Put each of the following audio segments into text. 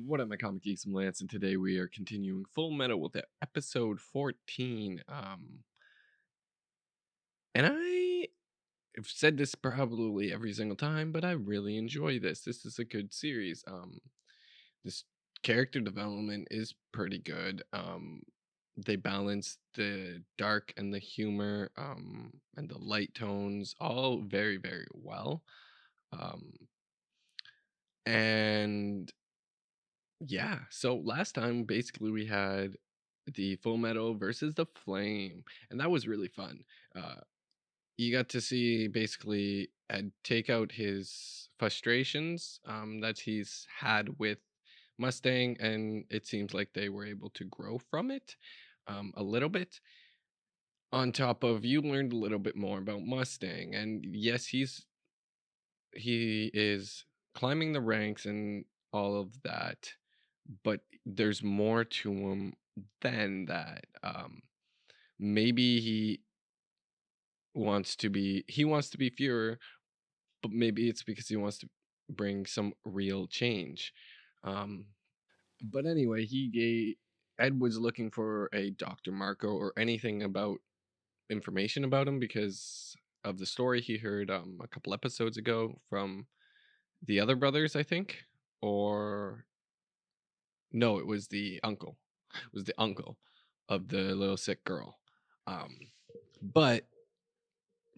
What up, my comic geeks? I'm Lance, and today we are continuing Full Metal with episode 14. And I've said this probably every single time, but I really enjoy this. This is a good series. This character development is pretty good. They balance the dark and the humor, and the light tones all very, very well. Um, and Yeah, so last time basically we had the Full Metal versus the Flame, and that was really fun. Uh, you got to see basically Ed take out his frustrations that he's had with Mustang, and it seems like they were able to grow from it a little bit. On top of, you learned a little bit more about Mustang, and yes, he is climbing the ranks and all of that, but there's more to him than that. Maybe he wants to be fewer, but maybe it's because he wants to bring some real change. Um, but anyway, Ed was looking for a Dr. Marco or anything about information about him because of the story he heard a couple episodes ago from the other brothers, I think, or no, it was the uncle. It was the uncle of the little sick girl. Um, but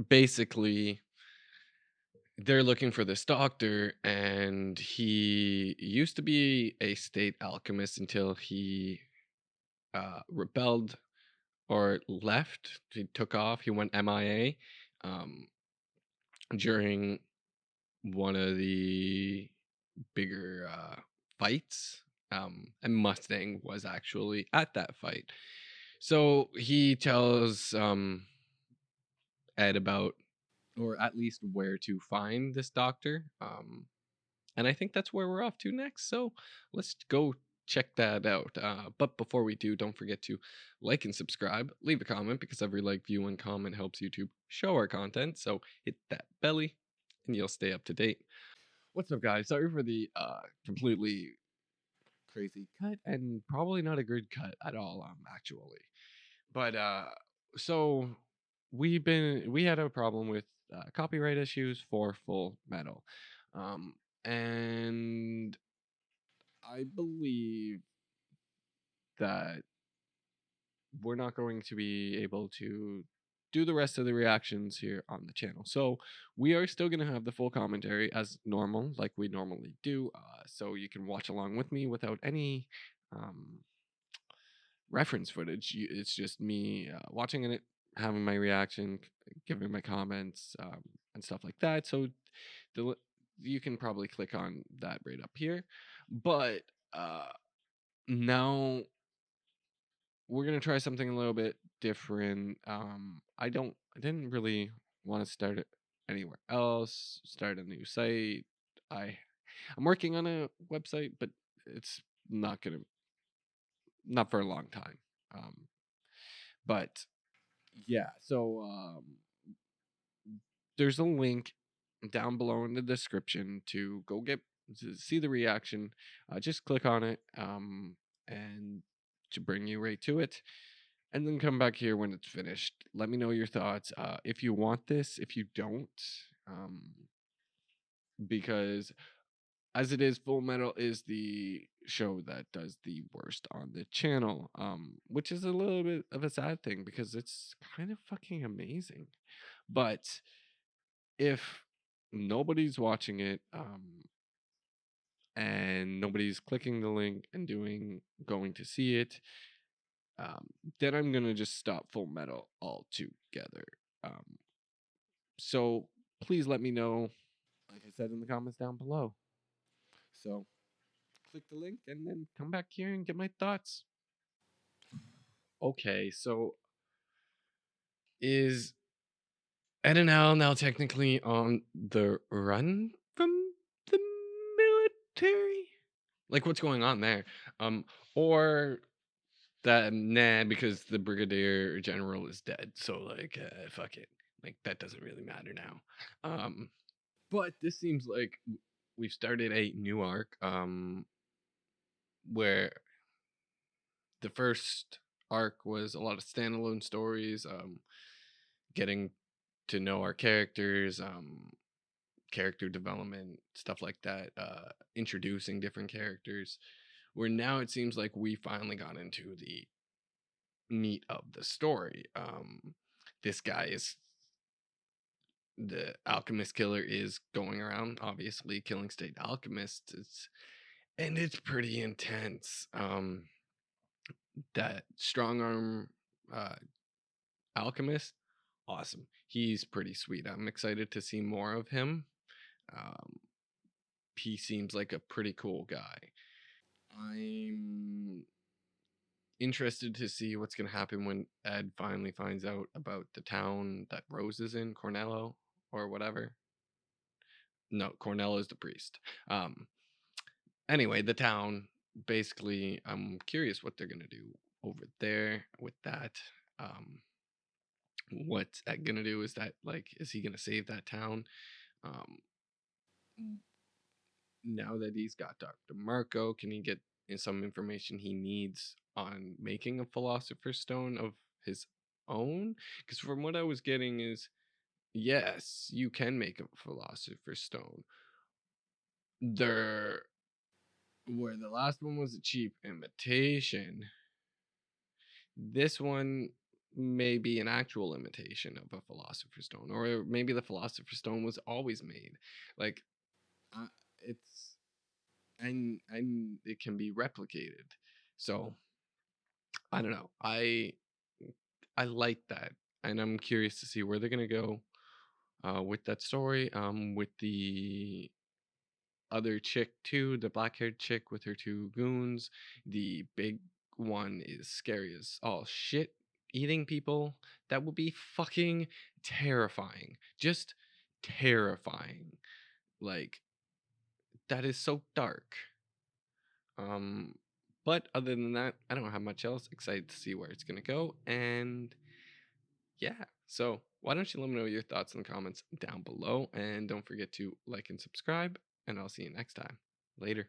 basically, they're looking for this doctor, and he used to be a state alchemist until he rebelled or left. He took off. He went MIA um, during one of the bigger fights. And Mustang was actually at that fight. So he tells Ed about, or at least where to find this doctor. And I think that's where we're off to next. So let's go check that out. But before we do, don't forget to like and subscribe, leave a comment because every like, view, and comment helps YouTube show our content. So hit that belly and you'll stay up to date. What's up, guys? Sorry for the completely crazy cut and probably not a good cut at all, actually. But so we had a problem with copyright issues for Full Metal. Um and I believe that we're not going to be able to do the rest of the reactions here on the channel. So we are still going to have the full commentary as normal, like we normally do. So you can watch along with me without any um, reference footage. It's just me watching it, having my reaction, giving my comments, and stuff like that. So the you can probably click on that right up here. But now we're gonna try something a little bit different. I didn't really want to start it anywhere else. Start a new site. I I'm working on a website, but it's not gonna not for a long time. Um, but yeah, so there's a link down below in the description to go get to see the reaction. Just click on it, and to bring you right to it. And then come back here when it's finished. Let me know your thoughts. If you want this, if you don't, um, because as it is, Full Metal is the show that does the worst on the channel, which is a little bit of a sad thing because it's kind of fucking amazing. But if nobody's watching it, and nobody's clicking the link and going to see it, um, then I'm gonna just stop Full Metal altogether. Um, so please let me know, like I said in the comments down below. So click the link and then come back here and get my thoughts. Okay, so is Ed and Al now technically on the run from the military? Like, what's going on there? Or that, nah, because the brigadier general is dead. So like, fuck it. Like, that doesn't really matter now. But this seems like we've started a new arc. where the first arc was a lot of standalone stories, getting to know our characters, character development, stuff like that, introducing different characters. Where now it seems like we finally got into the meat of the story. This guy is the alchemist killer is going around obviously killing state alchemists. It's pretty intense. That strong arm uh alchemist, awesome. He's pretty sweet. I'm excited to see more of him. Um, he seems like a pretty cool guy. I'm interested to see what's going to happen when Ed finally finds out about the town that Rose is in, Cornello or whatever. No, Cornello is the priest. Um, anyway, the town, basically, I'm curious what they're going to do over there with that. Um, what's Ed going to do? Is that like, is he going to save that town? Um, now that he's got Dr. Marco, can he get some information he needs on making a philosopher's stone of his own? Because from what I was getting is, yes, you can make a philosopher's stone. There, where the last one was a cheap imitation, this one may be an actual imitation of a philosopher's stone, or maybe the philosopher's stone was always made. Like, it's and it can be replicated. So I don't know. I like that, and I'm curious to see where they're gonna go with that story. With the other chick too, the black-haired chick with her two goons. The big one is scary as all shit, eating people. That would be fucking terrifying. Just terrifying. Like, that is so dark. Um, but other than that, I don't have much else. Excited to see where it's gonna go, and yeah. So why don't you let me know your thoughts in the comments down below, and don't forget to like and subscribe, and I'll see you next time. Later.